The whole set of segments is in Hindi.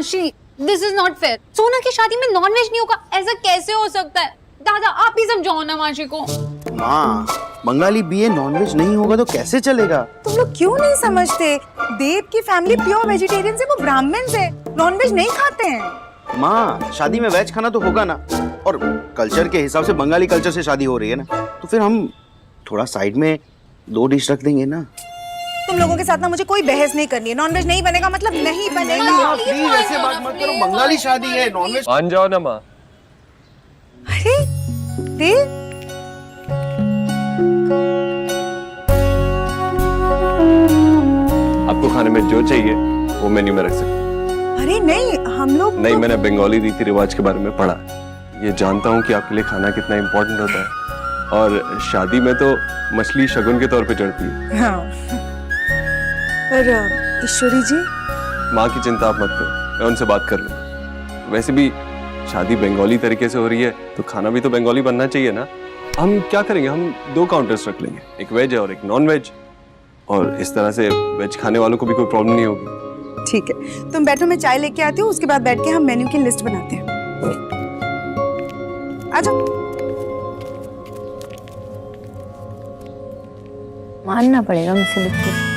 Meenakshi, this is not fair. सोना की शादी में नॉनवेज नहीं होगा, ऐसा कैसे हो सकता है? दादा आप ही समझाओ ना माशी को। माँ, बंगाली बीए नॉनवेज नहीं होगा तो कैसे चलेगा? तुम लोग क्यों नहीं समझते? देव की फैमिली प्योर वेजिटेरियन है, वो ब्राह्मण है, नॉनवेज नहीं खाते हैं। माँ, शादी में वेज खाना तो होगा ना, और कल्चर के हिसाब से बंगाली कल्चर से शादी हो रही है ना, तो फिर हम थोड़ा साइड में 2 डिश रख देंगे ना। तुम लोगों के साथ ना मुझे कोई बहस नहीं करनी है। नॉनवेज नहीं बनेगा मतलब नहीं बनेगा। प्लीज ऐसे बात मत करो, बंगाली शादी है, नॉनवेज। मान जाओ ना माँ। अरे देव, आपको खाने में जो चाहिए वो मेन्यू में रख सकते। अरे नहीं, हम लोग नहीं, मैंने बंगाली रीति रिवाज के बारे में पढ़ा। ये जानता हूँ कि आपके लिए खाना कितना इम्पोर्टेंट होता है, और शादी में तो मछली शगुन के तौर पे चढ़ती है। हाँ। पर ईश्वरी जी, माँ की चिंता आप मत करो, मैं उनसे बात कर लूँगा। वैसे भी शादी बंगाली तरीके से हो रही है तो खाना भी तो बंगाली बनना चाहिए ना। हम क्या करेंगे, हम 2 काउंटर्स रख लेंगे, एक वेज है और एक नॉन वेज, और इस तरह से वेज खाने वालों को भी कोई प्रॉब्लम नहीं होगी। ठीक है, तुम बैठो, मैं चाय लेके आती हूँ, उसके बाद बैठ के हम मेन्यू की लिस्ट बनाते हैं। आजा। मानना पड़ेगा मुझसे बिल्कुल,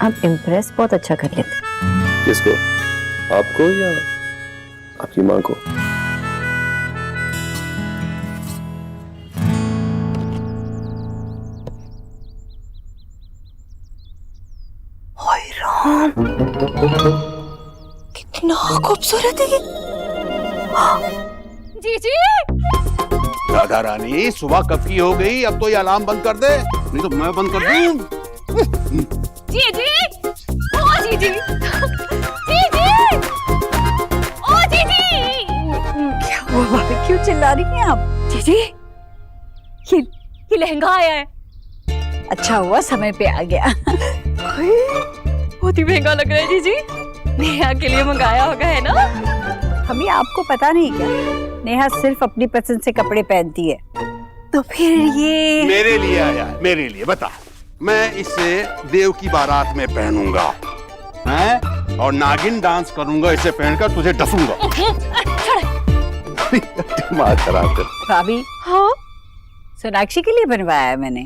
आप इम्प्रेस बहुत अच्छा कर लेते। किसको, आपको या आपकी माँ को? हाय राम, कितना खूबसूरत है। जीजी, राधा रानी, सुबह कब की हो गई? अब तो ये अलार्म बंद कर दे, नहीं तो मैं बंद कर दूं। जीजी, ओ जीजी, जीजी, ओ जीजी। क्या हुआ भाभी, क्यों चिल्ला रही हैं आप? जीजी, ये लहंगा आया है। अच्छा हुआ समय पे आ गया। बहुत ही महंगा लग रहा है जीजी। नेहा के लिए मंगाया होगा है ना? हमें आपको पता नहीं क्या, नेहा सिर्फ अपनी पसंद से कपड़े पहनती है। तो फिर ये मेरे लिए आया है, मेरे लिए। बता, मैं इसे देव की बारात में पहनूंगा, हैं? और नागिन डांस करूंगा इसे पहनकर, तुझे डसूंगा। दिमाग खराब कर। भाभी, हाँ, सोनाक्षी के लिए बनवाया है मैंने,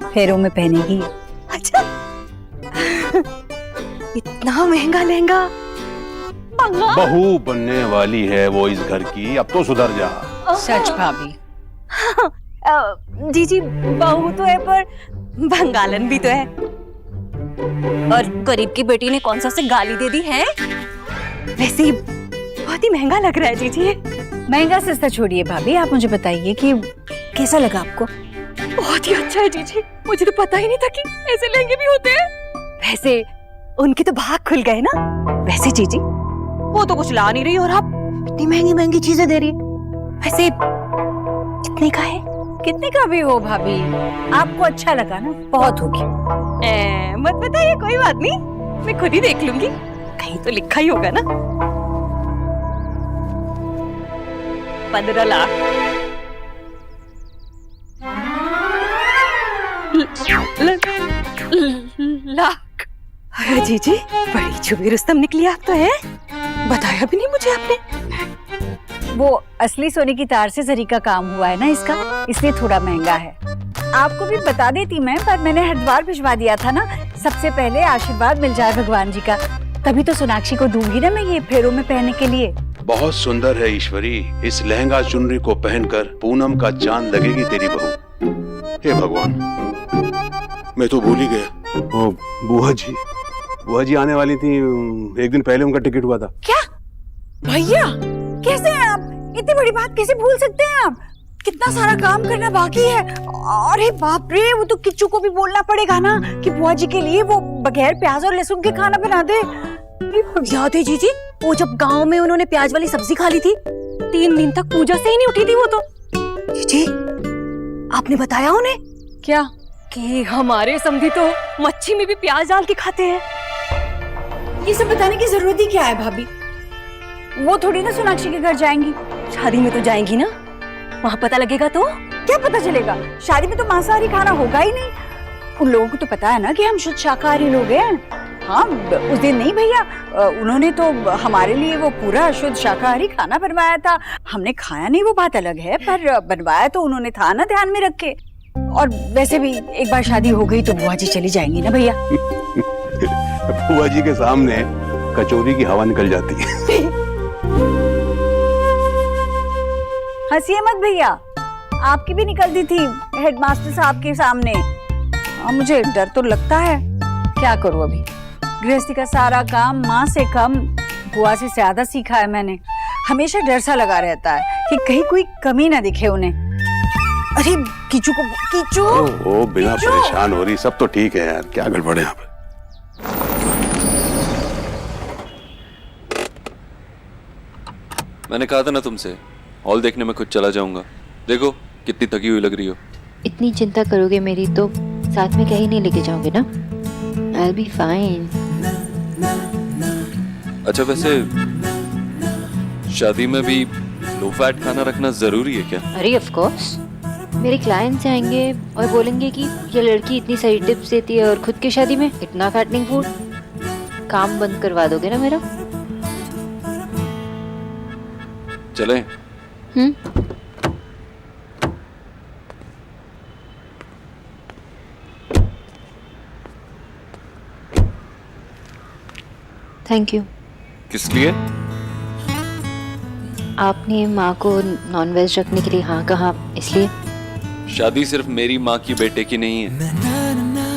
फेरों में पहनेगी। अच्छा। इतना महंगा लहंगा। बहू बनने वाली है वो इस घर की, अब तो सुधर जा। सच भाभी। जीजी, बहू तो है पर बंगालन भी तो है, और गरीब की बेटी ने कौन सा से गाली दे दी है। वैसे ही बहुत ही महंगा लग रहा है जीजी। महंगा सस्ता छोड़िए भाभी, आप मुझे बताइए कि कैसा लगा आपको? बहुत ही अच्छा है जीजी, मुझे तो पता ही नहीं था कि ऐसे लहंगे भी होते हैं। वैसे उनके तो भाग खुल गए ना। वैसे जीजी, वो तो कुछ ला नहीं रही और आप इतनी महंगी महंगी चीजें दे रही। वैसे कितने का है? कितने का भी हो भाभी, आपको अच्छा लगा ना, बहुत होगी। मत बताइए, कोई बात नहीं, मैं खुद ही देख लूंगी, कहीं तो लिखा ही होगा ना। 15 लाख। लाख। अरे जीजी, बड़ी छुपी रुस्तम निकली आप तो है, बताया भी नहीं मुझे आपने। वो असली सोने की तार से जरी का काम हुआ है ना इसका, इसलिए थोड़ा महंगा है। आपको भी बता देती मैं, पर मैंने हरिद्वार भिजवा दिया था ना। सबसे पहले आशीर्वाद मिल जाए भगवान जी का, तभी तो सोनाक्षी को दूंगी ना मैं ये फेरों में पहनने के लिए। बहुत सुंदर है ईश्वरी, इस लहंगा चुनरी को पहनकर पूनम का चांद लगेगी तेरी बहू। हे भगवान, मैं तो भूल ही गया। ओ बुआ जी आने वाली थी, एक दिन पहले उनका टिकट हुआ था। क्या भैया, कैसे हैं आप? इतनी बड़ी बात कैसे भूल सकते हैं आप? कितना सारा काम करना बाकी है। अरे बाप रे, वो तो किच्चू को भी बोलना पड़ेगा ना कि बुआ जी के लिए वो बगैर प्याज और लहसुन के खाना बना दे। याद है जीजी, वो जब गांव में उन्होंने प्याज वाली सब्जी खा ली थी, 3 दिन तक पूजा से ही नहीं उठी थी वो तो। जीजी, आपने बताया उन्हें क्या कि हमारे समधी तो मच्छी में भी प्याज डाल के खाते हैं? ये सब बताने की जरूरत ही क्या है भाभी? वो थोड़ी ना सोनाक्षी के घर जाएंगी। शादी में तो जाएंगी ना, वहाँ पता लगेगा तो। क्या पता चलेगा? शादी में तो मांसाहारी खाना होगा ही नहीं। उन लोगों को तो पता है ना कि हम शुद्ध शाकाहारी लोग हैं। हाँ उस दिन नहीं भैया, उन्होंने तो हमारे लिए वो पूरा शुद्ध शाकाहारी खाना बनवाया था। हमने खाया नहीं वो बात अलग है, पर बनवाया तो उन्होंने था ना ध्यान में रख के। और वैसे भी एक बार शादी हो गई तो बुआ जी चली जाएंगी ना भैया। बुआ जी के सामने कचौरी की हवा निकल जाती है। हंसिए मत भैया, आपकी भी निकलती थी हेडमास्टर साहब के सामने। मुझे डर तो लगता है, क्या करूं अभी। गृहस्थी का सारा काम माँ से कम बुआ से ज्यादा सीखा है मैंने। हमेशा डर सा लगा रहता है कि कहीं कोई कमी ना दिखे उन्हें। अरे कीचू को कीचू। ओ बिना परेशान हो रही, सब तो ठीक है यार, क्या गड़बड़ है यहाँ पे। मैंने कहा था ना तुमसे, हॉल देखने में खुद चला जाऊंगा। देखो कितनी थकी हुई लग रही हो। इतनी चिंता करोगे मेरी तो साथ में कहीं नहीं लेके जाओगे ना? I'll be fine. अच्छा वैसे शादी में भी लो फैट खाना रखना जरूरी है क्या? अरे ऑफ कोर्स, मेरे क्लाइंट्स आएंगे और बोलेंगे कि ये लड़की इतनी सारी टिप्स देती है और खुद की शादी में इतना फैटनिंग फूड। काम बंद करवा दोगे ना मेरा? चलें? Thank you. किस लिए? आपने माँ को नॉनवेज रखने के लिए हाँ कहा, इसलिए। शादी सिर्फ मेरी माँ की बेटे की नहीं है,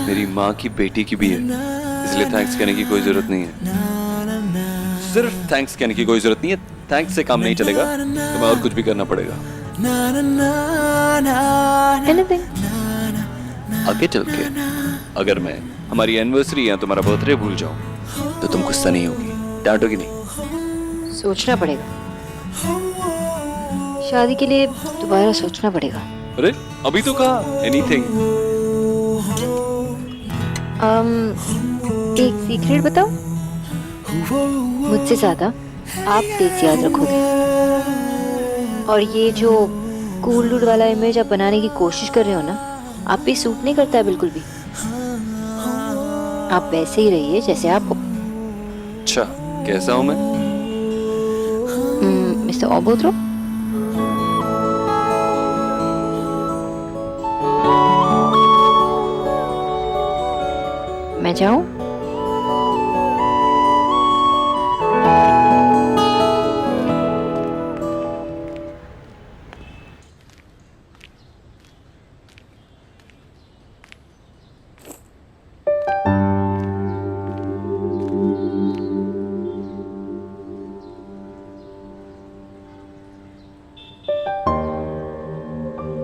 मेरी माँ की बेटी की भी है, इसलिए थैंक्स कहने की कोई जरूरत नहीं है। सिर्फ थैंक्स कहने की कोई जरूरत नहीं है। थैंक्स से काम नहीं चलेगा, तुम्हें और कुछ भी करना पड़ेगा। Anything. आगे चल के अगर मैं हमारी एनिवर्सरी या तुम्हारा बर्थडे भूल जाऊं तो तुम गुस्सा नहीं होगी, डांटोगी नहीं? सोचना पड़ेगा, शादी के लिए दोबारा सोचना पड़ेगा। अरे अभी तो कहा एनीथिंग। एक सीक्रेट बताओ, मुझसे ज्यादा आप तेज याद रखोगे। और ये जो कूल डूड वाला इमेज आप बनाने की कोशिश कर रहे हो ना, आप पे सूट नहीं करता है बिल्कुल भी। आप वैसे ही रहिए जैसे आप हो। अच्छा कैसा हूं मैं? मिस्टर ओबोत्रो, मैं जाऊं?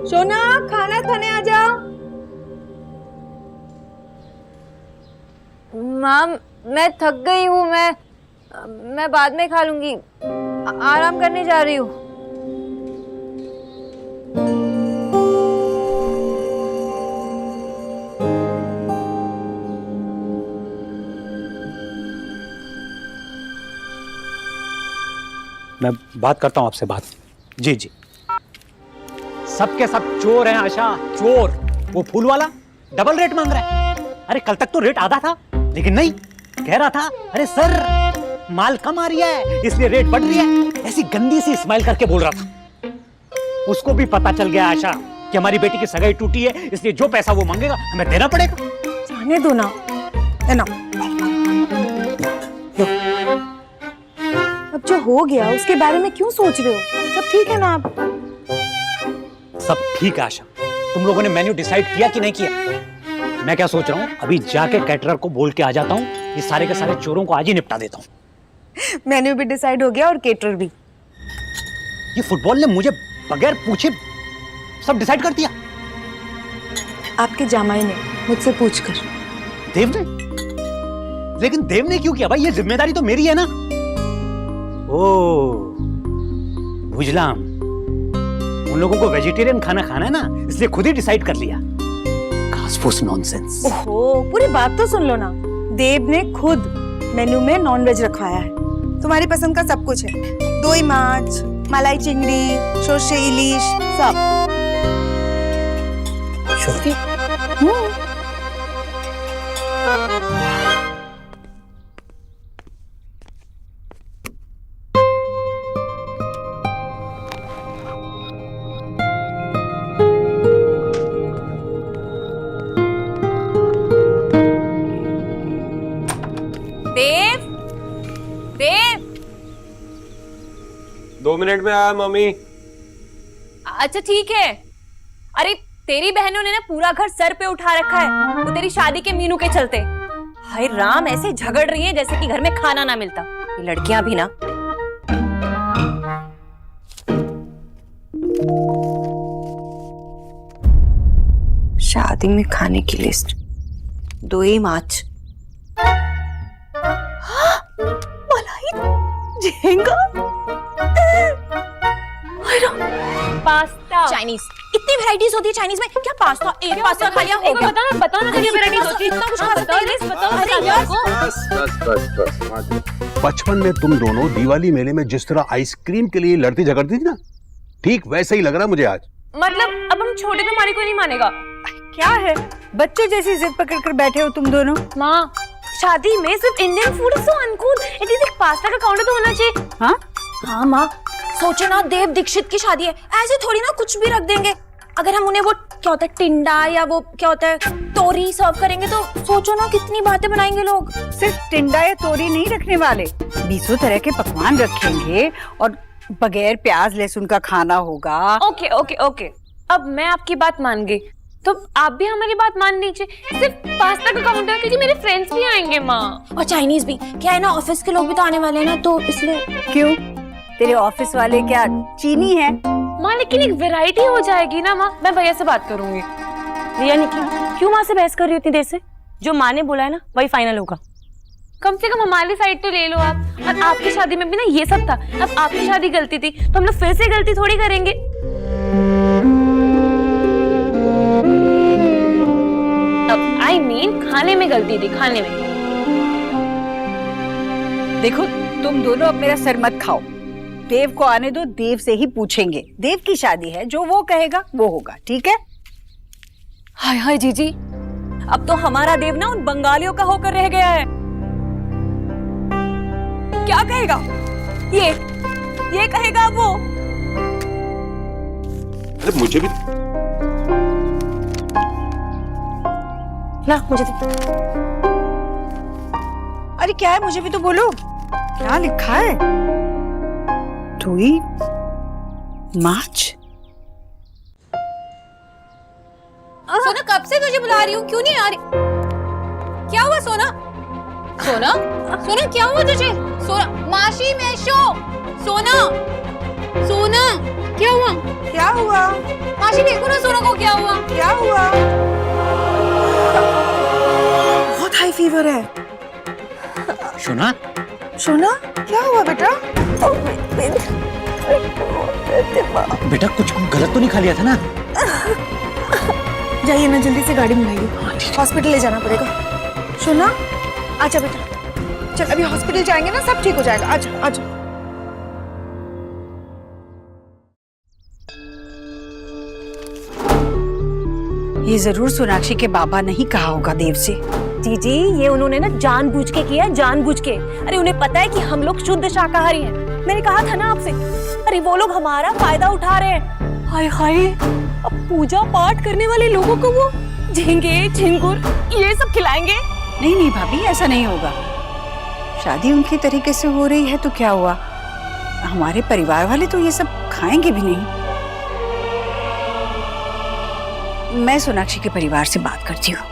सोना खाना खाने आ जाओ। माम मैं थक गई हूँ, मैं बाद में खा लूंगी, आराम करने जा रही हूँ। मैं बात करता हूँ आपसे बात। जी जी, सबके सब चोर हैं आशा, चोर। वो फूल वाला डबल रेट मांग रहा है। अरे कल तक तो रेट आधा था, लेकिन नहीं, कह रहा था अरे सर माल कम आ रही है इसलिए रेट बढ़ रही है। ऐसी गंदी सी स्माइल करके बोल रहा था। उसको भी पता चल गया आशा कि हमारी बेटी की सगाई टूटी है, इसलिए जो पैसा वो मांगेगा हमें देना पड़ेगा। जाने दो ना, है ना। अब जो हो गया उसके बारे में क्यों सोच रहे हो? सब ठीक है ना आप? सब ठीक है आशा। तुम लोगों ने मेन्यू डिसाइड किया कि नहीं किया? मैं क्या सोच रहा हूँ, अभी जाके कैटरर को बोल के आ जाता हूँ, ये सारे के सारे चोरों को आज ही निपटा देता हूँ। मेन्यू भी डिसाइड हो गया और केटर भी। ये फुटबॉल ने मुझे बगैर पूछे सब डिसाइड कर दिया। आपके जामाई ने मुझसे पूछकर। देव ने? लेकिन देव ने क्यों किया भाई? ये जिम्मेदारी तो मेरी है ना। ओ भुजलाम, उन लोगों को वेजिटेरियन खाना खाना है ना, इसलिए खुद ही डिसाइड कर लिया। घासफूस नॉनसेंस। ओहो, पूरी बात तो सुन लो ना। देव ने खुद मेन्यू में नॉनवेज रखवाया है। तुम्हारी पसंद का सब कुछ है, दोई माछ, मलाई चिंगड़ी, शोरशे इलिश, सब। 2 मिनट में आया मम्मी। अच्छा ठीक है। अरे तेरी बहनों ने ना पूरा घर सर पे उठा रखा है, वो तेरी शादी के मीनू के चलते। हाय राम, ऐसे झगड़ रही है जैसे कि घर में खाना ना मिलता। ये लड़कियां भी ना। शादी में खाने की लिस्ट 2 मार्च। मलाई झींगा, पास्ता, चाइनीज। इतनी वैरायटीज होती है चाइनीज में, क्या पास्ता एक पास्ता खा लिया हो गया? बताना क्या वैरायटीज होती है? इतना कुछ खा सकते हैं? लिस्ट बताओ। अरे यार, बचपन में तुम दोनों दिवाली मेले में जिस तरह आइसक्रीम के लिए लड़ती झगड़ती थी ना, ठीक वैसे ही लग रहा मुझे आज। मतलब अब हम छोटे पे हमारी कोई नहीं मानेगा। क्या है, बच्चे जैसी जिद पकड़ कर बैठे हो तुम दोनों। माँ, शादी में सिर्फ Indian food so uncool, at least एक पास्ता का काउंटर तो होना चाहिए। हाँ हाँ माँ, सोचो ना देव दीक्षित की शादी है, ऐसे थोड़ी ना कुछ भी रख देंगे। अगर हम उन्हें वो क्या होता है टिंडा या वो क्या होता है तोरी सर्व करेंगे तो सोचो ना कितनी बातें बनाएंगे लोग। सिर्फ टिंडा या तोरी नहीं रखने वाले, 20 तरह के पकवान रखेंगे और बगैर प्याज लहसुन का खाना होगा। ओके ओके ओके, अब मैं आपकी बात मान गई, तो आप भी हमारी बात मान लीजिए। सिर्फ पास्ता का काउंटर है क्योंकि मेरे फ्रेंड्स भी आएंगे माँ। और चाइनीज भी, क्या है ना ऑफिस के लोग भी तो आने वाले हैं ना, तो इसलिए। क्यों, तेरे ऑफिस वाले क्या चीनी है? माँ लेकिन एक वैरायटी हो जाएगी ना माँ। मैं भैया से बात करूंगी। भैया निकी, क्यों माँ से बहस कर रही हो इतनी देर से? जो माँ ने बोला है ना वही फाइनल होगा। कम से कम हमारी साइड तो ले लो आप। और आपकी शादी में भी ना ये सब था, अब आपकी शादी गलती थी तो हम लोग फिर से गलती थोड़ी करेंगे। अब आई मीन खाने में गलती थी, खाने में। देखो तुम दोनों अब मेरा सर मत खाओ, देव को आने दो, देव से ही पूछेंगे। देव की शादी है, जो वो कहेगा वो होगा, ठीक है? हाय हाय जीजी, अब तो हमारा देव ना उन बंगालियों का होकर रह गया है। क्या कहेगा ये कहेगा वो। अरे मुझे भी ना, मुझे तो। अरे क्या है, मुझे भी तो बोलो, क्या लिखा है? 2 मार्च। सोना कब से तुझे बुला रही हूँ, क्यों नहीं आ रही? क्या हुआ सोना? सोना सोना क्या हुआ तुझे? सोना माशी मैशो, सोना सोना क्या हुआ? क्या हुआ? माशी देखो ना सोना को क्या हुआ? क्या हुआ? बहुत हाई फीवर है। शोना, सोना क्या हुआ बेटा? बेटा कुछ गलत तो नहीं खा लिया था ना? जाइए ना, जल्दी से गाड़ी मंगाइए, हॉस्पिटल ले जाना पड़ेगा। सोना आजा बेटा, चल अभी हॉस्पिटल जाएंगे ना, सब ठीक हो जाएगा। आजा आजा। ये जरूर सोनाक्षी के बाबा ने ही कहा होगा देव से। जीजी, ये उन्होंने ना जानबूझ के किया है, जानबूझ के। अरे उन्हें पता है कि हम लोग शुद्ध शाकाहारी हैं। मैंने कहा था ना आपसे। अरे वो लोग हमारा फायदा उठा रहे हैं। हाय हाय, अब पूजा पाठ करने वाले लोगों को वो झींगे झिंगुर ये सब खिलाएंगे? नहीं नहीं भाभी, ऐसा नहीं होगा। शादी उनके तरीके से हो रही है तो क्या हुआ, हमारे परिवार वाले तो ये सब खाएंगे भी नहीं। मैं सोनाक्षी के परिवार से बात करती हूँ,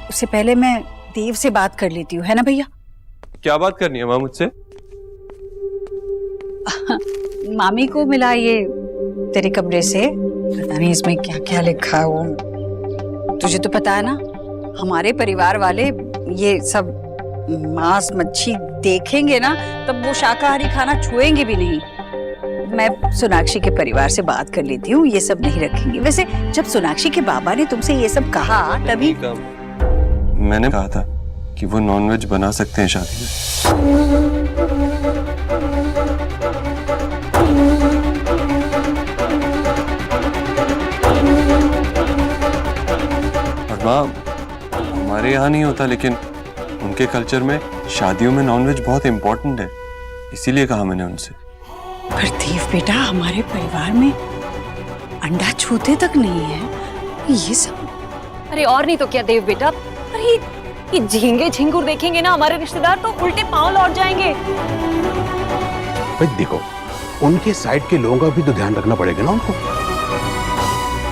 उससे पहले मैं देव से बात कर लेती हूँ, है ना भैया? क्या बात करनी है माँ मुझसे? मामी को मिला ये तेरे कमरे से, पता नहीं इसमें क्या क्या लिखा है। वो तुझे तो पता है ना, हमारे परिवार वाले ये सब मांस मच्छी देखेंगे ना तब वो शाकाहारी खाना छुएंगे भी नहीं। मैं सोनाक्षी के परिवार से बात कर लेती हूँ, ये सब नहीं रखेंगे। वैसे जब सोनाक्षी के बाबा ने तुमसे ये सब कहा तभी मैंने कहा था कि वो नॉनवेज बना सकते हैं शादी में। और माँ, हमारे यहाँ नहीं होता लेकिन उनके कल्चर में शादियों में नॉनवेज बहुत इम्पोर्टेंट है, इसीलिए कहा मैंने उनसे। पर देव बेटा, हमारे परिवार में अंडा छूते तक नहीं है ये सब। अरे और नहीं तो क्या देव बेटा, अरे ये झींगे झिंगुर देखेंगे ना हमारे रिश्तेदार तो उल्टे पांव लौट जाएंगे। भाई देखो, उनके साइड के लोगों का भी तो ध्यान रखना पड़ेगा ना उनको।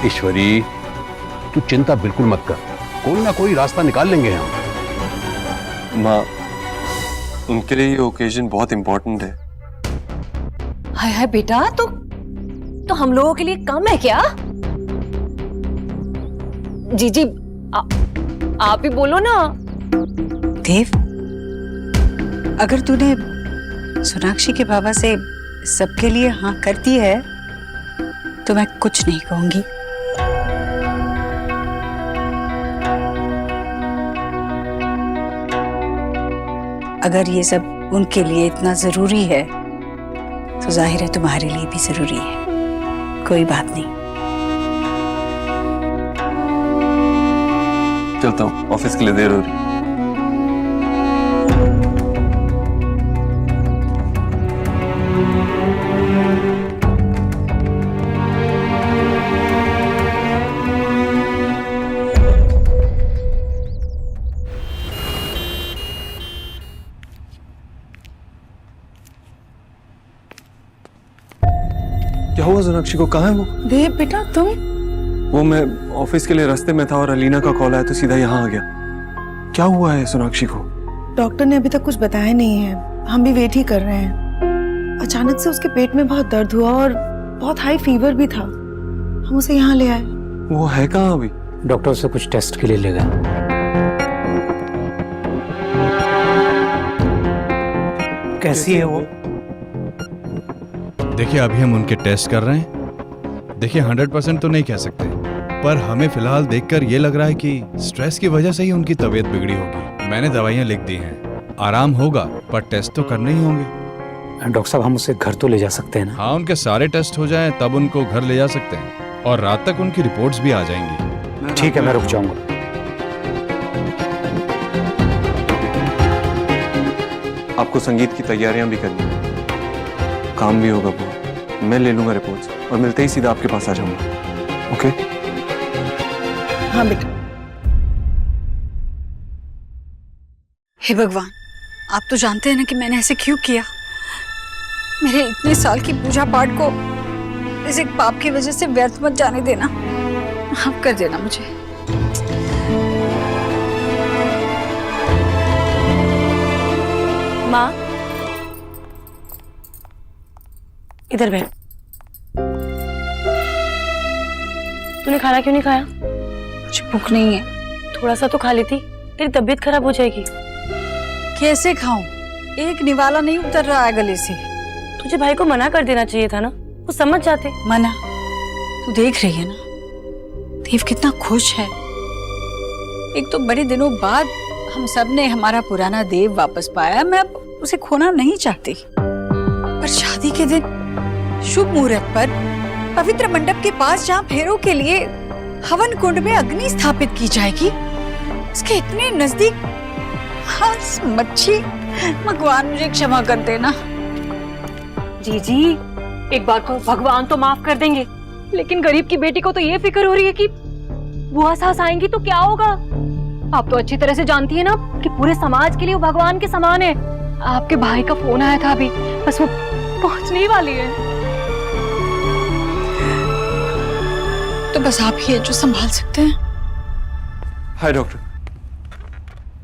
ईश्वरी, तू चिंता बिल्कुल मत कर, कोई ना कोई रास्ता निकाल लेंगे हम। माँ, उनके लिए ये ओकेजन बहुत इंपॉर्टेंट है। हाय हाय बेटा, तो हम लोगों के लिए कम है क्या? जीजी आप ही बोलो ना। देव, अगर तूने सोनाक्षी के बाबा से सबके लिए हाँ कर दी है तो मैं कुछ नहीं कहूंगी। अगर ये सब उनके लिए इतना जरूरी है तो जाहिर है तुम्हारे लिए भी जरूरी है। कोई बात नहीं। चलता हूँ, ऑफिस के लिए देर हो रही। क्या हुआ सोनाक्षी को? कहाँ है वो? देव बेटा तुम? वो मैं ऑफिस के लिए रास्ते में था और अलीना का कॉल आया तो सीधा यहाँ आ गया। क्या हुआ है सोनाक्षी को? डॉक्टर ने अभी तक कुछ बताया नहीं है, हम भी वेट ही कर रहे हैं। अचानक से उसके पेट में बहुत दर्द हुआ और बहुत हाई फीवर भी था, हम उसे यहाँ ले आए। वो है कहाँ अभी? डॉक्टर से कुछ टेस्ट के लिए ले गए। कैसी है वो? देखिए, अभी हम उनके टेस्ट कर रहे हैं। देखिए 100% तो नहीं कह सकते, पर हमें फिलहाल देखकर ये लग रहा है कि स्ट्रेस की वजह से ही उनकी तबीयत बिगड़ी होगी। मैंने दवाइयाँ लिख दी हैं, आराम होगा, पर टेस्ट तो करने ही होंगे। डॉक्टर साहब, हम उसे घर तो ले जा सकते हैं ना? हाँ, उनके सारे टेस्ट हो जाएं तब उनको घर ले जा सकते हैं और रात तक उनकी रिपोर्ट्स भी आ जाएंगी। ठीक है, मैं रुक जाऊंगा। आपको संगीत की तैयारियां भी करनी है, काम भी होगा बहुत। मैं ले लूंगा रिपोर्ट्स और मिलते ही सीधा आपके पास आ जाऊंगा। ओके? हाँ बेटा। हे भगवान, आप तो जानते हैं ना कि मैंने ऐसे क्यों किया। मेरे इतने साल की पूजा पाठ को इस एक पाप की वजह से व्यर्थ मत जाने देना। माफ कर देना मुझे। माँ, इधर बैठ। तूने खाना क्यों नहीं खाया? मुझे भूख नहीं है। थोड़ा सा तो खा लेती, तेरी तबीयत खराब हो जाएगी। कैसे खाऊं? एक निवाला नहीं उतर रहा है गले से। तुझे भाई को मना कर देना चाहिए था ना, वो समझ जाते। मना? तू देख रही है ना देव कितना खुश है। एक तो बड़े दिनों बाद हम सब ने हमारा पुराना देव वापस पाया। मैं अब उसे खोना नहीं चाहती, पर शादी के दिन शुभ मुहूर्त पर पवित्र मंडप के पास जहाँ फेरों के लिए हवन कुंड में अग्नि स्थापित की जाएगी, उसके इतने नजदीक हंस मच्छी। भगवान मुझे क्षमा कर देना। जी एक बार को भगवान तो माफ कर देंगे, लेकिन गरीब की बेटी को तो ये फिक्र हो रही है कि बुआ सास आएंगी तो क्या होगा। आप तो अच्छी तरह से जानती है ना कि पूरे समाज के लिए वो भगवान के समान है। आपके भाई का फोन आया था अभी, बस वो पहुंचने ही वाली है। तो बस आप ही है जो संभाल सकते हैं। हाय डॉक्टर।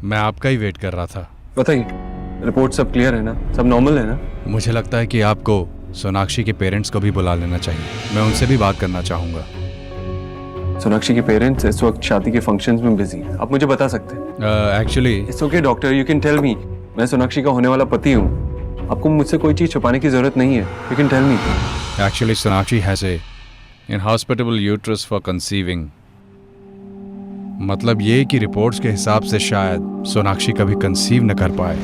मैं आपका ही वेट कर रहा था। बताइए, रिपोर्ट सब क्लियर है ना? सब नॉर्मल है ना? मुझे लगता है कि आपको सोनाक्षी के पेरेंट्स को भी बुला लेना चाहिए। मैं उनसे भी बात करना चाहूंगा। सोनाक्षी के पेरेंट्स इस वक्त शादी के फंक्शंस में बिजी हैं। आप मुझे बता सकते हैं? Actually it's okay doctor, you can tell me. मैं सोनाक्षी का होने वाला पति हूँ। आपको मुझसे कोई चीज छुपाने की जरूरत नहीं है। You can tell me. Actually Sonakshi has a inhospitable uterus for conceiving. मतलब ये कि रिपोर्ट्स के हिसाब से शायद सोनाक्षी कभी कंसीव न कर पाए।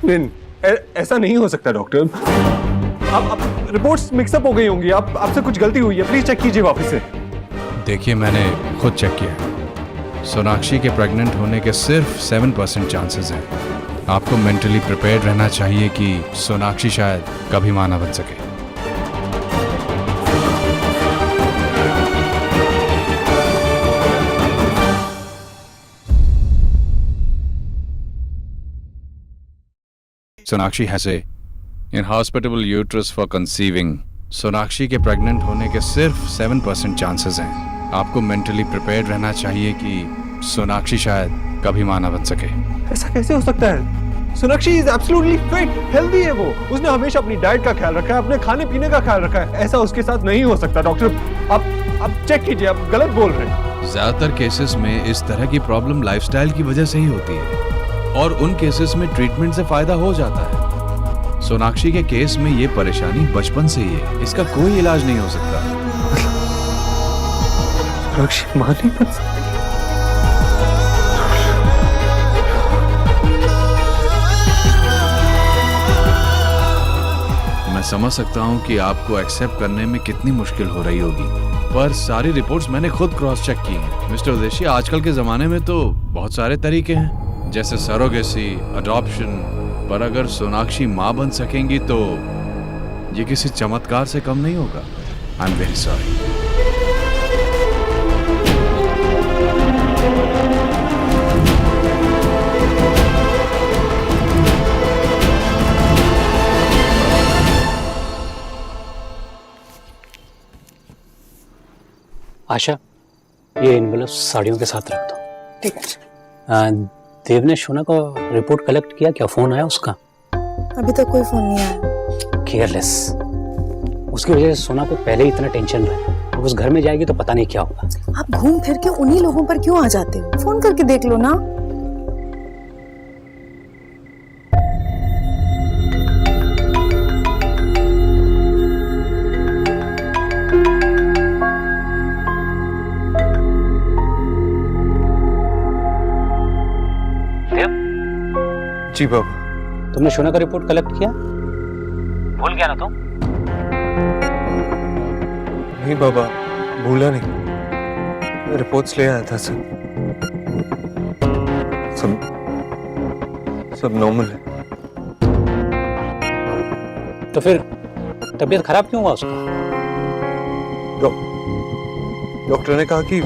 नहीं, ऐसा नहीं हो सकता डॉक्टर। आप रिपोर्ट्स मिक्सअप हो गई होंगी, आपसे कुछ गलती हुई है, प्लीज चेक कीजिए वापस से। देखिए मैंने खुद चेक किया, सोनाक्षी के प्रेग्नेंट होने के सिर्फ 7% चांसेस हैं। आपको मेंटली प्रिपेयर्ड रहना चाहिए कि सोनाक्षी शायद कभी मां ना बन सके। Sonakshi has a inhospitable uterus for conceiving. Sonakshi के प्रेग्नेंट होने के सिर्फ 7% चांसेस हैं। आपको मेंटली प्रिपेयर्ड रहना चाहिए कि सोनाक्षी शायद कभी मां ना बन सके। ऐसा कैसे हो सकता है? Sonakshi is absolutely fit, healthy है वो। उसने हमेशा अपनी डाइट का ख्याल रखा है, अपने खाने पीने का ख्याल रखा है। ऐसा उसके साथ नहीं हो सकता डॉक्टर। आप चेक कीजिए, आप गलत बोल रहे हैं। ज्यादातर केसेस में इस तरह की प्रॉब्लम लाइफस्टाइल की वजह से ही होती है और उन केसेस में ट्रीटमेंट से फायदा हो जाता है। सोनाक्षी के केस में ये परेशानी बचपन से ही है, इसका कोई इलाज नहीं हो सकता। सोनाक्षी मां नहीं बन सकती। मैं समझ सकता हूँ कि आपको एक्सेप्ट करने में कितनी मुश्किल हो रही होगी, पर सारी रिपोर्ट्स मैंने खुद क्रॉस चेक की हैं। मिस्टर उदेशी, आजकल के जमाने में तो बहुत सारे तरीके हैं, जैसे सरोगेसी, अडॉप्शन, पर अगर सोनाक्षी मां बन सकेंगी तो ये किसी चमत्कार से कम नहीं होगा। I am very sorry. Asha, ये एनवेलप साड़ियों के साथ रख दो। ठीक है। देव ने शोना को रिपोर्ट कलेक्ट किया क्या? फोन आया उसका? अभी तक कोई फोन नहीं आया। केयरलेस। उसकी वजह से सोना को पहले ही इतना टेंशन रहा। अब उस घर में जाएगी तो पता नहीं क्या होगा। आप घूम फिर के उन्हीं लोगों पर क्यों आ जाते हो? फोन करके देख लो ना। जी बाबा। तुमने शोना का रिपोर्ट कलेक्ट किया? भूल गया ना तुम? नहीं बाबा, भूला नहीं। रिपोर्ट्स ले आया था सब नॉर्मल है। तो फिर तबीयत खराब क्यों हुआ उसका? डॉक्टर ने कहा कि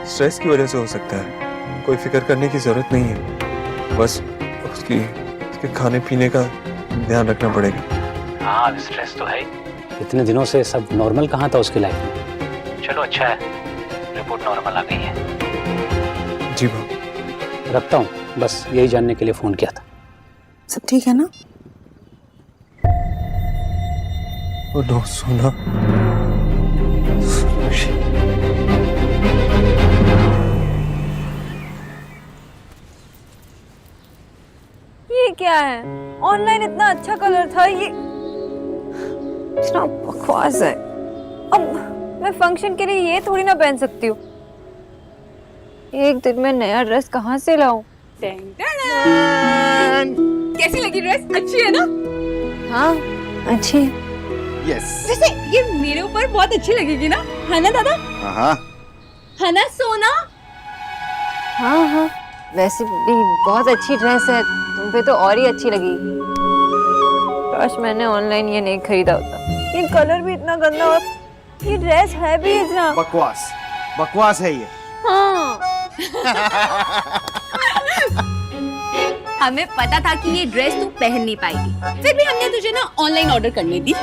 स्ट्रेस की वजह से हो सकता है, कोई फिक्र करने की जरूरत नहीं है, बस उसके खाने पीने का ध्यान रखना पड़ेगा। हाँ, स्ट्रेस तो है। इतने दिनों से सब नॉर्मल कहाँ था उसकी लाइफ में। चलो अच्छा है, रिपोर्ट नॉर्मल आ गई है। जी बाबा। रखता हूँ, बस यही जानने के लिए फोन किया था। सब ठीक है ना? ओ नो, सोना। ये क्या है? ऑनलाइन इतना अच्छा कलर था, ये इतना बकवास है। अब मैं फंक्शन के लिए ये थोड़ी ना पहन सकती हूँ। एक दिन में नया ड्रेस कहाँ से लाऊं? कैसी लगी ड्रेस? अच्छी है ना? हाँ, अच्छी है। यस। वैसे ये मेरे ऊपर बहुत अच्छी लगेगी ना? है ना दादा? हाँ। है ना सोना? हाँ हाँ, वैसे भी बहुत अच्छी ड्रेस है, तुम पे तो और ही अच्छी लगी। काश मैंने ऑनलाइन ये नहीं खरीदा होता। ये कलर भी इतना गंदा और ये ड्रेस है भी इतना बकवास है ये। हाँ। हमें पता था कि ये ड्रेस तू पहन नहीं पाएगी, फिर भी हमने तुझे ना ऑनलाइन ऑर्डर करने दी।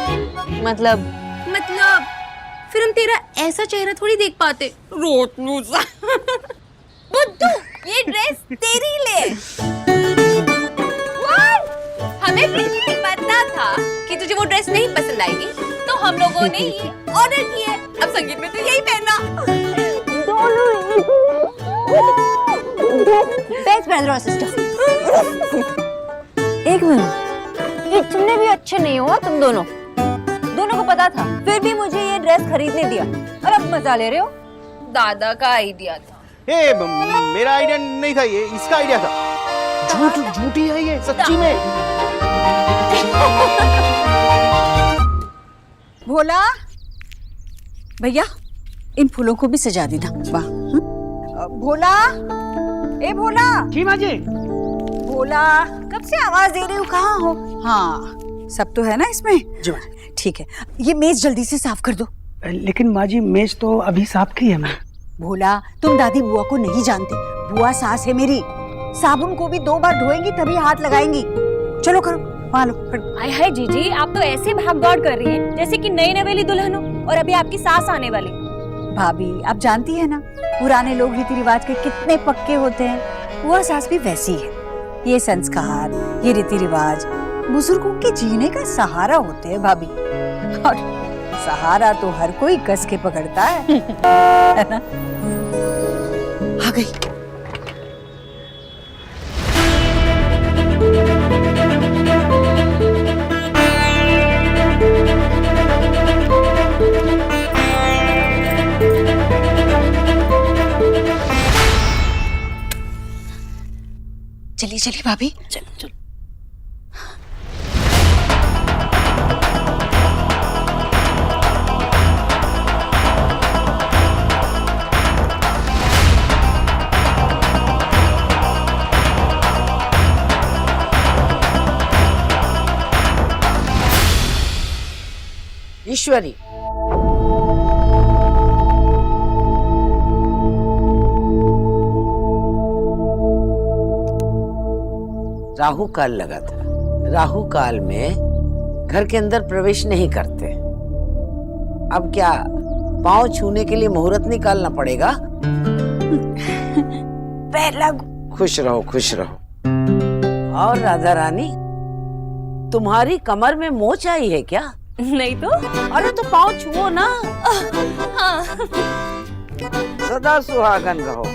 मतलब फिर हम तेरा ऐसा चेहरा थोड़ी देख पाते। रोटलू सा। बुद्धू, ये ड्रेस तेरी ले। हमें फिर भी पता था कि तुझे वो ड्रेस नहीं पसंद आएगी, तो हम लोगों ने ये ऑर्डर किया। अब संगीत में तो यही पहनना। बेस्ट ब्रदर और सिस्टर। एक मिनट, तुमने भी अच्छे नहीं हो तुम दोनों को पता था, फिर भी मुझे ये ड्रेस खरीदने दिया और अब मजा ले रहे हो। दादा का आइडिया था। मेरा आइडिया नहीं था, ये इसका आइडिया था। झूठी है ये, सच्ची में। भोला भैया, इन फूलों को भी सजा देना। वाह। भोला, ए भोला। जी माँ जी। भोला, कब से आवाज दे रही हूँ, कहाँ हो? हाँ, सब तो है ना इसमें? जी माँ। ठीक है, ये मेज जल्दी से साफ कर दो। लेकिन माँ जी मेज तो अभी साफ की है मैं। भोला, तुम दादी बुआ को नहीं जानते, बुआ सास है मेरी। साबुन को भी 2 बार धोएंगी तभी हाथ लगाएंगी। चलो करो, वहाँ लो। हाय हाय जीजी, आप तो ऐसे भाग दौड़ कर रही हैं जैसे कि नई नवेली दुल्हन हो और अभी आपकी सास आने वाली। भाभी, आप जानती है ना पुराने लोग रीति रिवाज के कितने पक्के होते हैं। बुआ सास भी वैसी है। ये संस्कार, ये रीति रिवाज बुजुर्गों के जीने का सहारा होते हैं भाभी। और सहारा तो हर कोई कस के पकड़ता है है ना? आ गई। चलिए चलिए भाभी, चलो चलो। ईश्वरी, राहु काल लगा था। राहु काल में घर के अंदर प्रवेश नहीं करते। अब क्या पांव छूने के लिए मुहूर्त निकालना पड़ेगा? पहला। खुश रहो खुश रहो। और राधा रानी, तुम्हारी कमर में मोच आई है क्या? नहीं तो। अरे तो पांव छुओ ना। हाँ। सदा सुहागन रहो।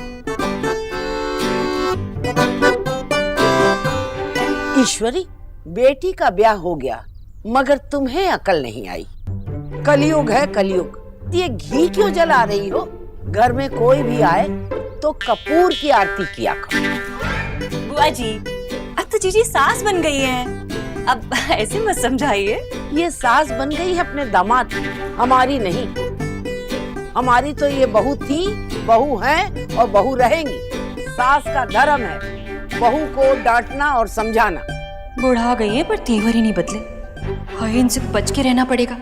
ईश्वरी, बेटी का ब्याह हो गया मगर तुम्हें अकल नहीं आई। कलयुग है कलयुग। ये घी क्यों जला रही हो? घर में कोई भी आए तो कपूर की आरती किया करो। बुआ जी, अब तो जीजी सास बन गई है, अब ऐसे मत समझाइए। ये सास बन गई है अपने दामाद, हमारी नहीं। हमारी तो ये बहू थी, बहू है और बहू रहेंगी। सास का धर्म है बहू को डांटना और समझाना। बुढ़ा गई है पर तेवर ही नहीं बदले। हाय, इनसे बच के रहना पड़ेगा,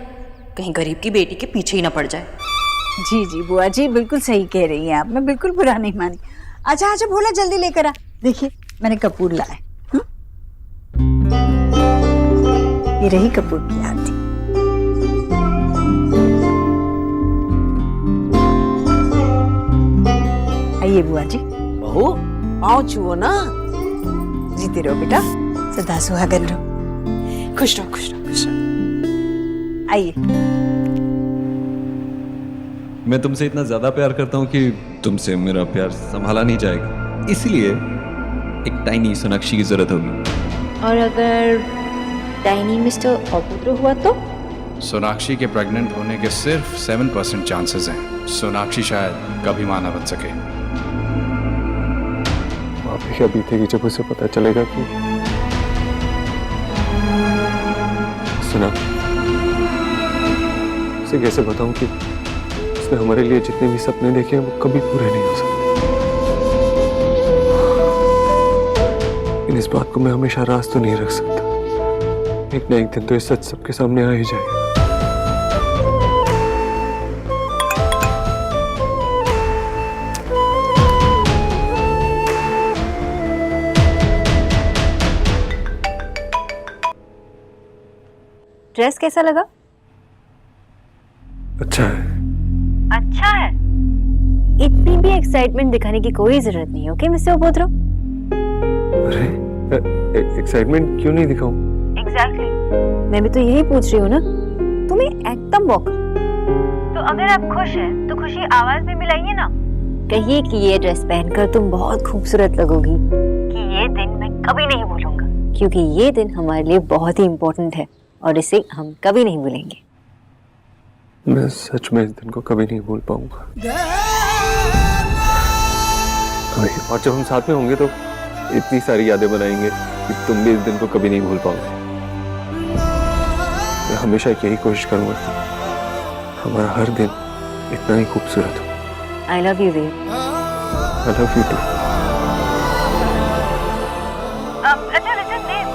कहीं गरीब की बेटी के पीछे ही ना पड़ जाए। जी जी बुआ जी, बिल्कुल सही कह रही हैं आप। मैं बिल्कुल बुरा नहीं मानी। अच्छा अच्छा भोला, जल्दी लेकर आ। देखिए मैंने कपूर लाया। ये रही कपूर की आरती। आइए बुआ जी। बहू, पाँव छुओ ना। जीते रहो बेटा, सदा सुहागन रहो। खुश रहो खुश रहो खुश रहो। आइए। मैं तुमसे इतना ज्यादा प्यार करता हूँ कि तुमसे मेरा प्यार संभाला नहीं जाएगा, इसलिए एक टाइनी सोनाक्षी की जरूरत होगी। और अगर टाइनी मिस्टर अपुत्र हुआ तो? सोनाक्षी के प्रेग्नेंट होने के सिर्फ 7% चांसेस हैं। सोनाक्षी शायद कभी मां ना बन सके। आप क्या बीतेगी जब उसे पता चलेगा कि सुना? उसे कैसे बताऊं कि उसने हमारे लिए जितने भी सपने देखे हैं वो कभी पूरे नहीं हो सकते। लेकिन इस बात को मैं हमेशा राज तो नहीं रख सकता। एक ना एक दिन तो ये सच सबके सामने आ ही जाएगा। ड्रेस कैसा लगा? अच्छा है। अच्छा है? इतनी भी एक्साइटमेंट दिखाने की कोई जरूरत नहीं, ओके मिस्टर उपद्रव? अरे एक्साइटमेंट क्यों नहीं दिखाऊं? एग्जैक्टली, मैं भी तो यही पूछ रही हूँ ना। तुम्हें एकदम मौका। तो अगर आप खुश हैं तो खुशी आवाज में मिलाइए ना। कहिए कि ये ड्रेस पहनकर तुम बहुत खूबसूरत लगोगी, कि ये दिन मैं कभी नहीं भूलूंगा, क्योंकि ये दिन हमारे लिए बहुत ही इम्पोर्टेंट है और इसे हम कभी नहीं भूलेंगे। मैं सच में इस दिन को कभी नहीं भूल पाऊंगा। और जब हम साथ में होंगे तो इतनी सारी यादें बनाएंगे कि तुम भी इस दिन को कभी नहीं भूल पाओगे। मैं हमेशा यही कोशिश करूंगा हमारा हर दिन इतना ही खूबसूरत हो। I love you Dev. I love you too. अच्छा लिसन देव,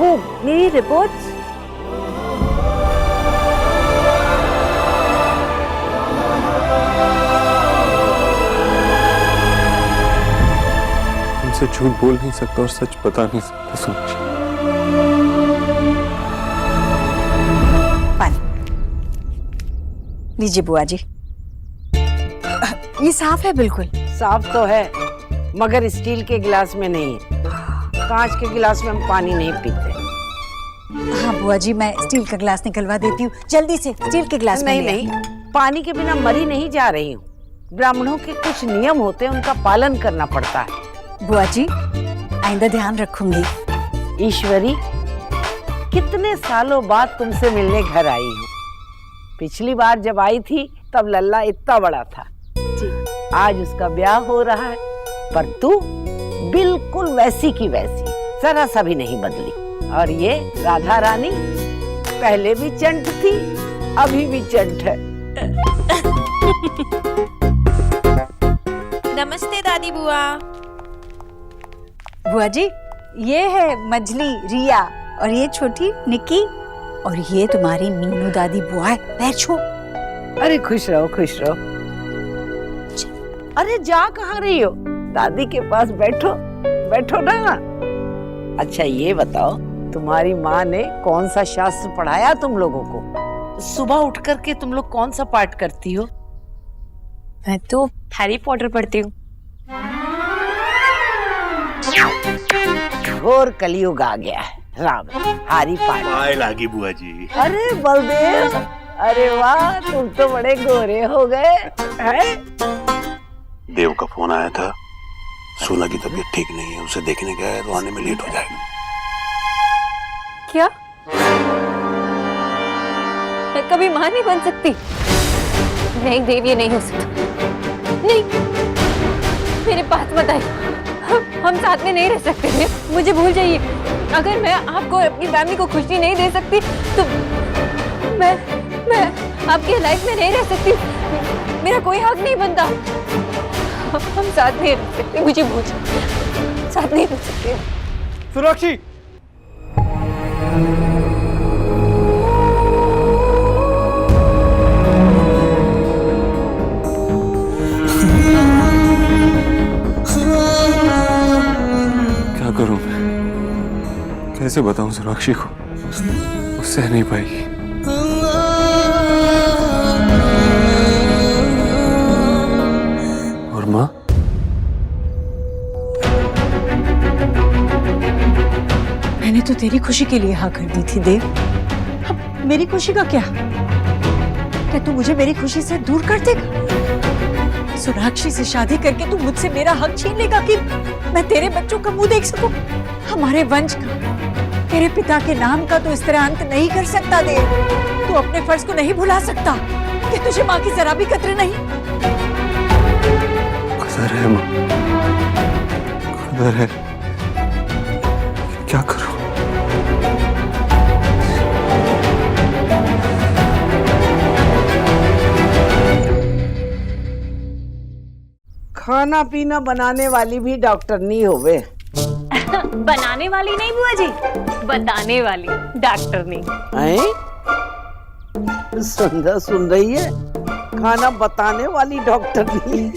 वो मेरी रिपोर्ट्स। तुमसे झूठ बोल नहीं सकता और सच बता नहीं सकता सोनाक्षी। लीजिए बुआ जी, ये साफ है बिल्कुल। साफ तो है मगर स्टील के गिलास में नहीं है। कांच के गिलास में हम पानी नहीं पीते। हाँ बुआ जी, मैं स्टील का गिलास निकलवा देती हूँ, जल्दी से स्टील के गिलास में नहीं ले नहीं, पानी के बिना मरी नहीं जा रही हूँ। ब्राह्मणों के कुछ नियम होते हैं, उनका पालन करना पड़ता है। बुआ जी आइंदा ध्यान रखूंगी। ईश्वरी, कितने सालों बाद तुमसे मिलने घर आई हूँ। पिछली बार जब आई थी तब लल्ला इतना बड़ा था। आज उसका ब्याह हो रहा है पर तू बिल्कुल वैसी की वैसी, जरा सा भी नहीं बदली। और ये राधा रानी पहले भी चंट थी, अभी भी चंट है। नमस्ते दादी बुआ। बुआ जी ये है मझली रिया और ये छोटी निक्की और ये तुम्हारी मीनू दादी बुआ है। पैर छू। अरे खुश रहो खुश रहो। अरे जा कहाँ रही हो? दादी के पास बैठो बैठो ना। अच्छा ये बताओ, तुम्हारी माँ ने कौन सा शास्त्र पढ़ाया तुम लोगों को? सुबह उठ करके तुम लोग कौन सा पाठ करती हो? मैं तो हैरी पॉटर पढ़ती हूँ। घोर कलयुग आ गया है। राम हारी पाठ लागी बुआ जी। अरे बलदेव, अरे वाह तुम तो बड़े गोरे हो गए हैं। देव का फोन आया था, सोना की तबीयत ठीक नहीं है, उसे देखने गया है तो आने में लेट हो जाएगा। क्या मैं कभी मां नहीं बन सकती? नहीं देव, ये नहीं हो सकता। नहीं, मेरे पास मत आइए, हम साथ में नहीं रह सकते हैं। मुझे भूल जाइए। अगर मैं आपको अपनी फैमिली को खुशी नहीं दे सकती तो मैं आपकी लाइफ में नहीं रह सकती। मेरा कोई हक नहीं बनता। हम साथ नहीं रह सकते, मुझे भूल जाइए, साथ नहीं रह सकते। सोनाक्षी, क्या करूं मैं? कैसे बताऊं सोनाक्षी को? वो सह नहीं पाएगी। और माँ? मैंने तो तेरी खुशी के लिए हाँ कर दी थी देव। अब मेरी खुशी का क्या? क्या तू मुझे मेरी खुशी से दूर कर देगा? सोनाक्षी से शादी करके तू मुझसे मेरा हक छीन लेगा कि मैं तेरे बच्चों का मुंह देख सकूं? हमारे वंश का, तेरे पिता के नाम का तो इस तरह अंत नहीं कर सकता देव। तू अपने फर्ज को नहीं भुला सकता कि तुझे माँ की जरा भी कदर नहीं। कदर है माँ, कदर है। क्या करूं? खाना पीना बनाने वाली भी डॉक्टर नहीं होवे। बनाने वाली नहीं बुआ जी, बताने वाली डॉक्टर नहीं। हैं? संध्या सुन रही है? खाना बताने वाली डॉक्टर नहीं।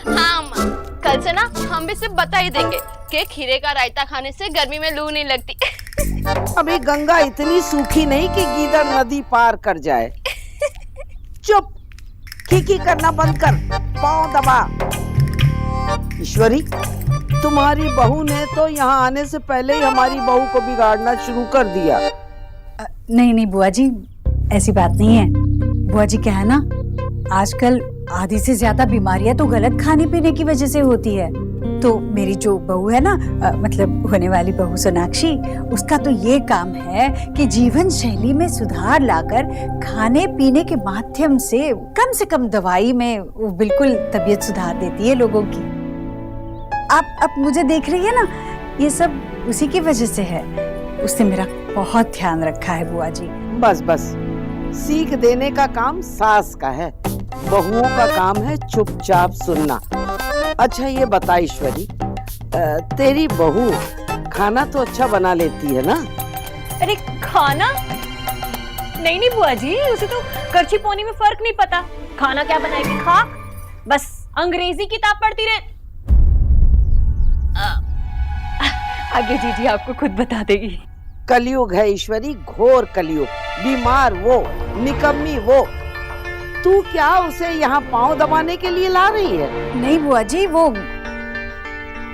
हाँ माँ, कल से ना हम भी सिर्फ बता ही देंगे कि खीरे का रायता खाने से गर्मी में लू नहीं लगती। अभी गंगा इतनी सूखी नहीं कि गीदड़ नदी पार कर जाए। चुप, खीखी करना बंद कर, पाँव दबा। ईश्वरी, तुम्हारी बहू ने तो यहाँ आने से पहले ही हमारी बहू को बिगाड़ना शुरू कर दिया। नहीं नहीं बुआ जी, ऐसी बात नहीं है। बुआ जी क्या है ना, आजकल आधी से ज्यादा बीमारियां तो गलत खाने पीने की वजह से होती है। तो मेरी जो बहू है ना, मतलब होने वाली बहू सोनाक्षी, उसका तो ये काम है कि जीवन शैली में सुधार लाकर खाने पीने के माध्यम से कम दवाई में वो बिल्कुल तबीयत सुधार देती है लोगों की। आप मुझे देख रही है ना, ये सब उसी की वजह से है। उसने मेरा बहुत ध्यान रखा है बुआ जी। बस बस, सीख देने का काम सास का है, बहुओं का काम है चुपचाप सुनना। अच्छा ये बता ईश्वरी, तेरी बहू खाना तो अच्छा बना लेती है ना? अरे खाना नहीं नहीं बुआ जी, उसे तो करछी पोनी में फर्क नहीं पता। खाना क्या बनाएगी, खा बस अंग्रेजी किताब पढ़ती रहे। आगे जीजी आपको खुद बता देगी। कलयुग है ईश्वरी, घोर कलयुग। बीमार वो, निकम्मी वो। तू क्या उसे यहाँ पांव दबाने के लिए ला रही है? नहीं बुआ जी, वो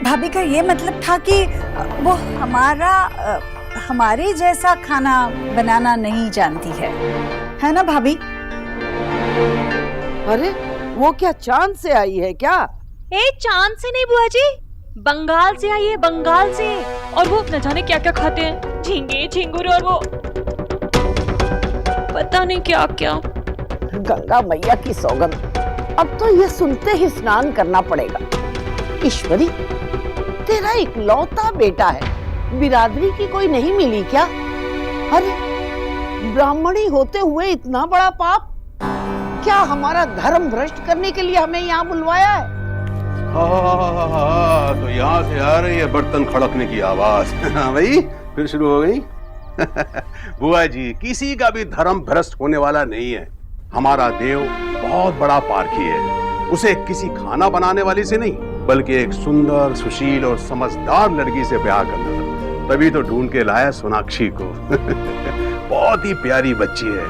भाभी का ये मतलब था कि वो हमारे जैसा खाना बनाना नहीं जानती है ना भाभी? अरे वो क्या चांद से आई है क्या? चांद से नहीं बुआ जी, बंगाल से आई है, बंगाल से। और वो न जाने क्या क्या खाते हैं, झींगे झींगुर और वो पता नहीं क्या क्या। गंगा मैया की सौगंध, अब तो ये सुनते ही स्नान करना पड़ेगा। ईश्वरी, तेरा इकलौता बेटा है, बिरादरी की कोई नहीं मिली क्या? अरे ब्राह्मणी होते हुए इतना बड़ा पाप? क्या हमारा धर्म भ्रष्ट करने के लिए हमें यहाँ बुलवाया है? तो यहाँ से आ रही है बर्तन खड़कने की आवाज। हाँ भाई, फिर शुरू हो गई। बुआ जी, किसी का भी धर्म भ्रष्ट होने वाला नहीं है। हमारा देव बहुत बड़ा पारखी है। उसे किसी खाना बनाने वाली से नहीं, बल्कि एक सुंदर, सुशील और समझदार लड़की से ब्याह करना था। तभी तो ढूंढ के लाया सोनाक्षी को। बहुत ही प्यारी बच्ची है,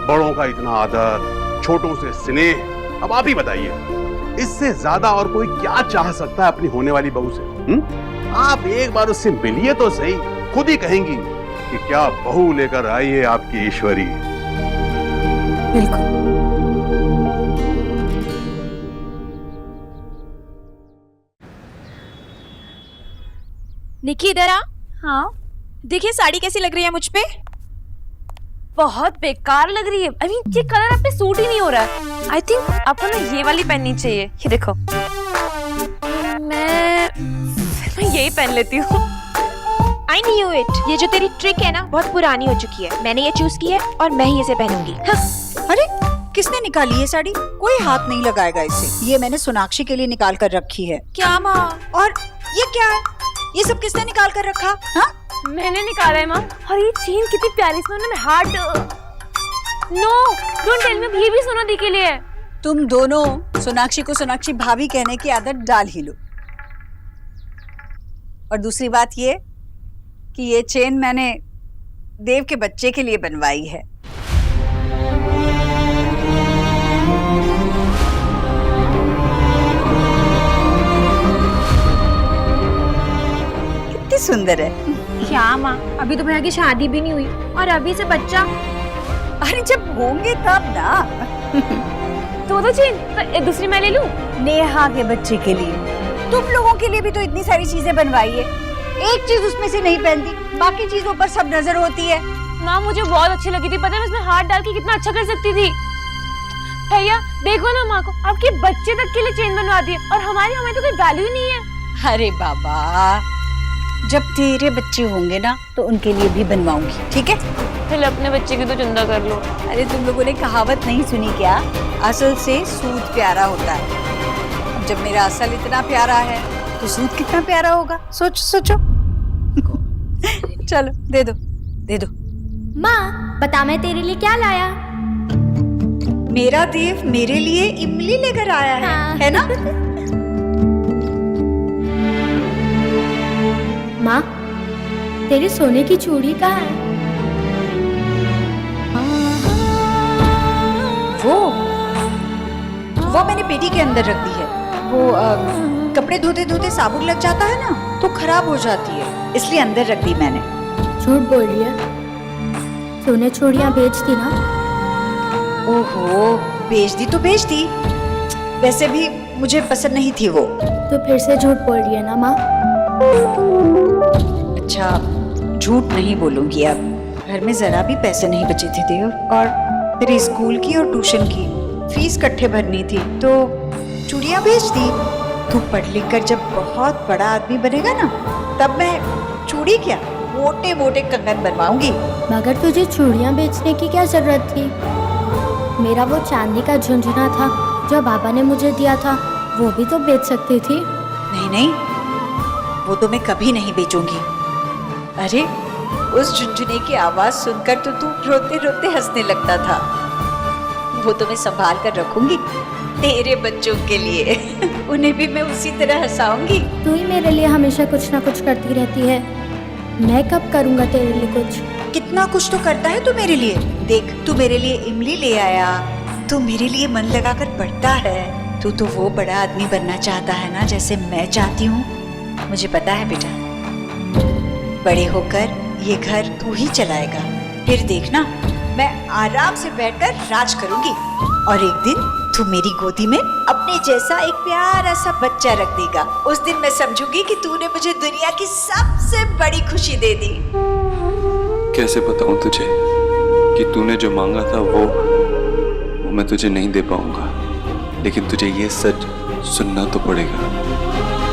बड़ों का इतना आदर, छोटों से स्नेह। अब आप ही बताइए, इससे ज्यादा और कोई क्या चाह सकता है अपनी होने वाली बहू से? आप एक बार उससे मिलिए तो सही, खुद ही कहेंगी कि क्या बहू लेकर आई है आपकी ईश्वरी। बिल्कुल। निकी इधर आ। हाँ देखिए साड़ी कैसी लग रही है मुझ पे? बहुत बेकार लग रही है। आई मीन ये कलर आप पे सूट ही नहीं हो रहा है। आई थिंक आपको ना ये वाली पहननी चाहिए। ये देखो, मैं यही पहन लेती हूँ। I knew it. ये जो तेरी ट्रिक है ना, बहुत पुरानी हो चुकी है। मैंने ये चूज की है और मैं ही इसे पहनूंगी। हाँ। अरे किसने निकाली ये साड़ी? कोई हाथ नहीं लगाएगा इसे। ये मैंने सोनाक्षी के लिए निकाल कर रखी है। क्या माँ? और ये क्या है? ये सब किसने निकाल कर रखा? हाँ? मैंने निकाला है माँ। और ये चेन कितनी प्यारी, इसमें heart. No don't tell me, ये भी सोना दी के लिए है। तुम दोनों सोनाक्षी को सोनाक्षी भाभी कहने की आदत डाल ही लो। और दूसरी बात ये कि ये चेन मैंने देव के बच्चे के लिए बनवाई है। कितनी सुंदर है। क्या माँ, अभी तो भैया की शादी भी नहीं हुई और अभी से बच्चा। अरे जब होंगे तब ना। तो चेन तो दूसरी मैं ले लूं? नेहा के बच्चे के लिए। तुम लोगों के लिए भी तो इतनी सारी चीजें बनवाई है, एक चीज उसमें से नहीं पहनती, बाकी चीजों पर सब नजर होती है। माँ मुझे बहुत अच्छी लगी थी, पता है मैं इसमें हाथ डाल के कितना अच्छा कर सकती थी। भैया देखो ना माँ को, आपके बच्चे तक के लिए चेन बनवा दी और हमें तो कोई वैल्यू ही नहीं है। अरे बाबा, जब तेरे बच्चे होंगे ना तो उनके लिए भी बनवाऊंगी, ठीक है? पहले अपने बच्चे की तो चिंता कर लो। अरे तुम लोगों ने कहावत नहीं सुनी क्या? असल से सूद प्यारा होता है। अब जब मेरा असल इतना प्यारा है तो सूद कितना प्यारा होगा, सोचो। चलो दे दो। माँ बता, मैं तेरे लिए क्या लाया? मेरा देव मेरे लिए इमली लेकर आया है, हाँ। है ना? माँ, तेरी सोने की चूड़ी कहाँ है? वो मैंने पेटी के अंदर रख दी है। वो कपड़े धोते धोते साबुन लग जाता है ना, तो खराब हो जाती है, इसलिए अंदर रख दी मैंने। झूठ बोल रही है, तूने चूड़ियाँ बेचती ना? ओहो, बेच दी। वैसे भी मुझे पसंद नहीं थी वो। तो फिर से झूठ बोल रही है ना माँ? अच्छा, झूठ नहीं बोलूंगी अब। घर में जरा भी पैसे नहीं बचे थे देव, और तेरी स्कूल की और ट्यूशन की फीस इकट्ठे भरनी थी, तो चूड़ियाँ बेच दी। तू पढ़ लिख कर जब बहुत बड़ा आदमी बनेगा ना, तब मैं चूड़ी क्या मोटे मोटे कंगन बनवाऊंगी। मगर तुझे चूड़ियाँ बेचने की क्या जरूरत थी? मेरा वो चांदी का झुंझुना था जो बाबा ने मुझे दिया था, वो भी तो बेच सकती थी। नहीं नहीं, वो तो मैं कभी नहीं बेचूंगी। अरे उस झुनझुने की आवाज सुनकर तो तू रोते रोते हंसने लगता था। वो तो मैं संभाल कर रखूंगी तेरे बच्चों के लिए। उन्हें भी मैं उसी तरह हंसाऊंगी। तू ही मेरे लिए हमेशा कुछ ना कुछ करती रहती है, मैं कब करूँगा तेरे लिए कुछ? कितना कुछ तो करता है तू मेरे लिए। देख, तू मेरे लिए इमली ले आया, तू मेरे लिए मन लगाकर पढ़ता है। तू तो वो बड़ा आदमी बनना चाहता है ना, जैसे मैं चाहती हूँ। मुझे पता है बेटा, बड़े होकर ये घर तू ही चलाएगा। फिर देखना, मैं आराम से बैठकर राज करूंगी और एक दिन तू मेरी गोदी में अपने जैसा एक प्यारा सा बच्चा रख देगा। उस दिन मैं समझूंगी कि तूने मुझे दुनिया की सबसे बड़ी खुशी दे दी। कैसे बताऊं तुझे कि तूने जो मांगा था वो मैं तुझे नहीं दे पाऊंगा, लेकिन तुझे ये सच सुनना तो पड़ेगा।